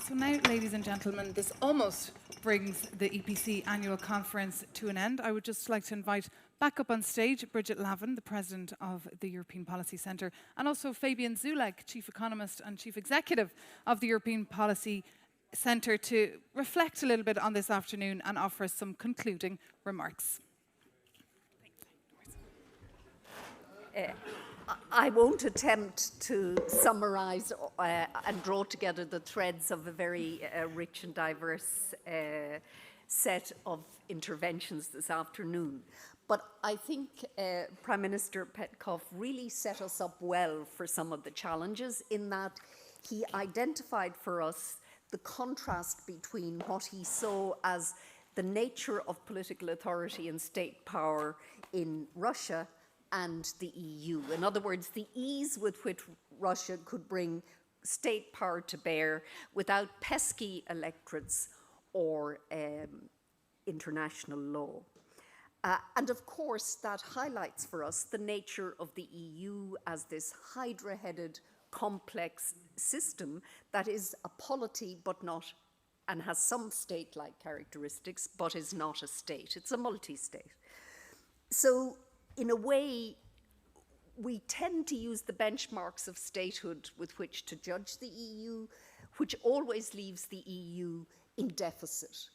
So now, ladies and gentlemen, this almost brings the EPC annual conference to an end. I would just like to invite back up on stage Brigid Laffan, the President of the European Policy Centre, and also Fabian Zulek, Chief Economist and Chief Executive of the European Policy Centre, to reflect a little bit on this afternoon and offer some concluding remarks. I won't attempt to summarise and draw together the threads of a very rich and diverse set of interventions this afternoon. But I think Prime Minister Petkov really set us up well for some of the challenges in that he identified for us the contrast between what he saw as the nature of political authority and state power in Russia and the EU. In other words, the ease with which Russia could bring state power to bear without pesky electorates or international law. And of course, that highlights for us the nature of the EU as this hydra-headed, complex system that is a polity but not, and has some state-like characteristics, but is not a state. It's a multi-state. So, in a way, we tend to use the benchmarks of statehood with which to judge the EU, which always leaves the EU in deficit.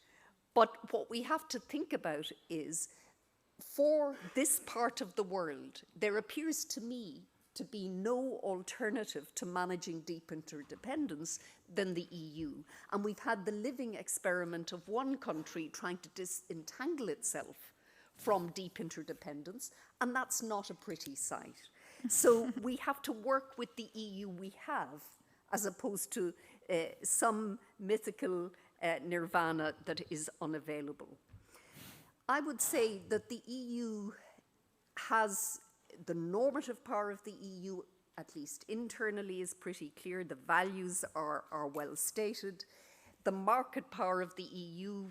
But what we have to think about is, for this part of the world, there appears to me to be no alternative to managing deep interdependence than the EU. And we've had the living experiment of one country trying to disentangle itself from deep interdependence, and that's not a pretty sight. So we have to work with the EU we have, as opposed to some mythical nirvana that is unavailable. I would say that the EU has the normative power of the EU, at least internally, is pretty clear. The values are well stated. The market power of the EU,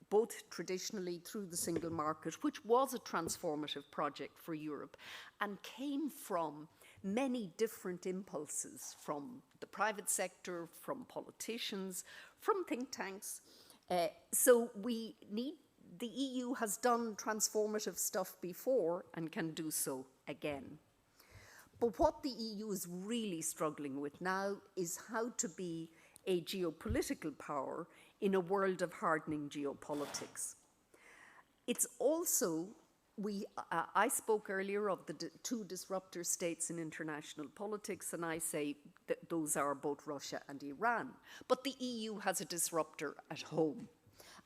both traditionally through the single market, which was a transformative project for Europe and came from many different impulses from the private sector, from politicians, from think tanks. So the EU has done transformative stuff before and can do so again. But what the EU is really struggling with now is how to be a geopolitical power in a world of hardening geopolitics. It's also, I spoke earlier of the two disruptor states in international politics, and I say that those are both Russia and Iran. But the EU has a disruptor at home.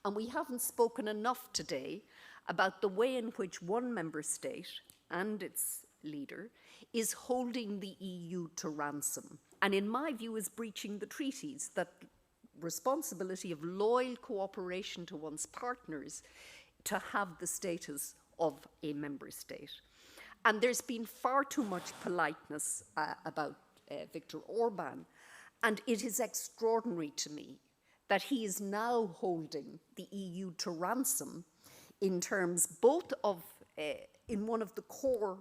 And we haven't spoken enough today about the way in which one member state and its leader is holding the EU to ransom. And in my view is breaching the treaties, that responsibility of loyal cooperation to one's partners to have the status of a member state. And there's been far too much politeness about Viktor Orban, and it is extraordinary to me that he is now holding the EU to ransom in terms both of, in one of the core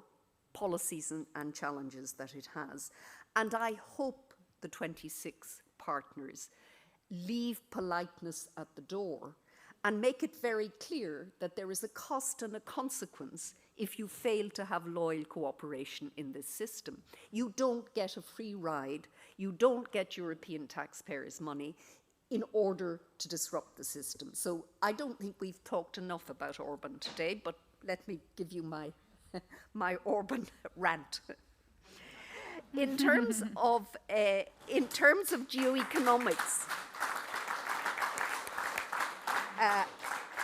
policies and challenges that it has. And I hope the 26 partners leave politeness at the door and make it very clear that there is a cost and a consequence if you fail to have loyal cooperation in this system. You don't get a free ride, you don't get European taxpayers' money in order to disrupt the system. So I don't think we've talked enough about Orban today, but let me give you my, my Orban rant. In terms of geoeconomics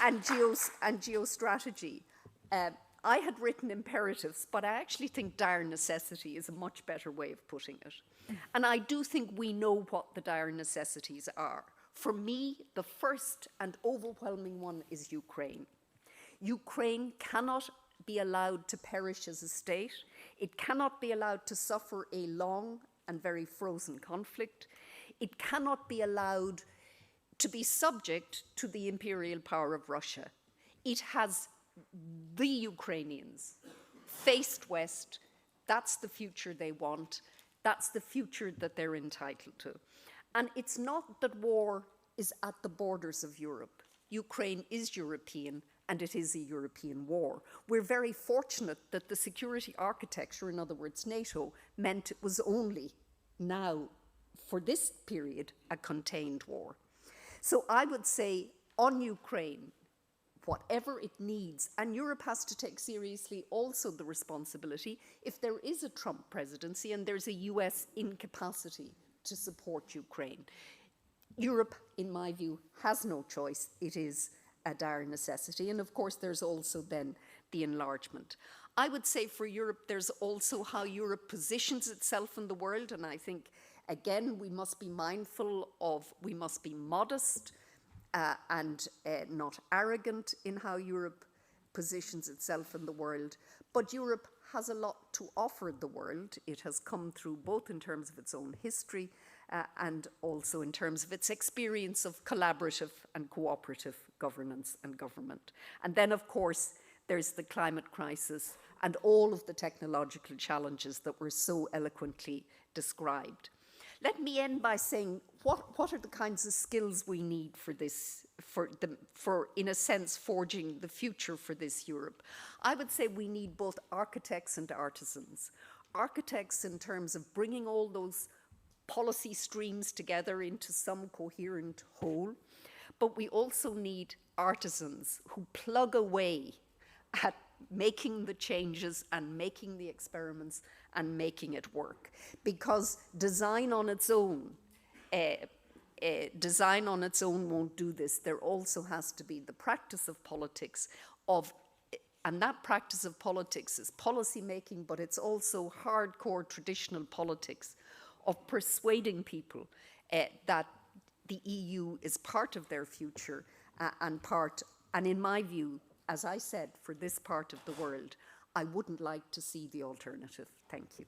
and geostrategy, I had written imperatives, but I actually think dire necessity is a much better way of putting it. And I do think we know what the dire necessities are. For me, the first and overwhelming one is Ukraine. Ukraine cannot be allowed to perish as a state. It cannot be allowed to suffer a long and very frozen conflict. It cannot be allowed to be subject to the imperial power of Russia. It has the Ukrainians faced west. That's the future they want. That's the future that they're entitled to. And it's not that war is at the borders of Europe. Ukraine is European, and it is a European war. We're very fortunate that the security architecture, in other words, NATO, meant it was only now, for this period, a contained war. So I would say on Ukraine, whatever it needs, and Europe has to take seriously also the responsibility if there is a Trump presidency and there's a US incapacity to support Ukraine. Europe, in my view, has no choice. It is a dire necessity. And of course, there's also then the enlargement. I would say for Europe, there's also how Europe positions itself in the world. And I think, again, we must be mindful of, we must be modest and not arrogant in how Europe positions itself in the world. But Europe has a lot to offer the world. It has come through both in terms of its own history and also in terms of its experience of collaborative and cooperative governance and government. And then, of course, there's the climate crisis and all of the technological challenges that were so eloquently described. Let me end by saying, what are the kinds of skills we need for this, for in a sense, forging the future for this Europe? I would say we need both architects and artisans. Architects in terms of bringing all those policy streams together into some coherent whole, but we also need artisans who plug away at making the changes and making the experiments and making it work. Because design on its own won't do this. There also has to be the practice of politics and that practice of politics is policy making, but it's also hardcore traditional politics of persuading people that the EU is part of their future and in my view, as I said, for this part of the world, I wouldn't like to see the alternative. Thank you.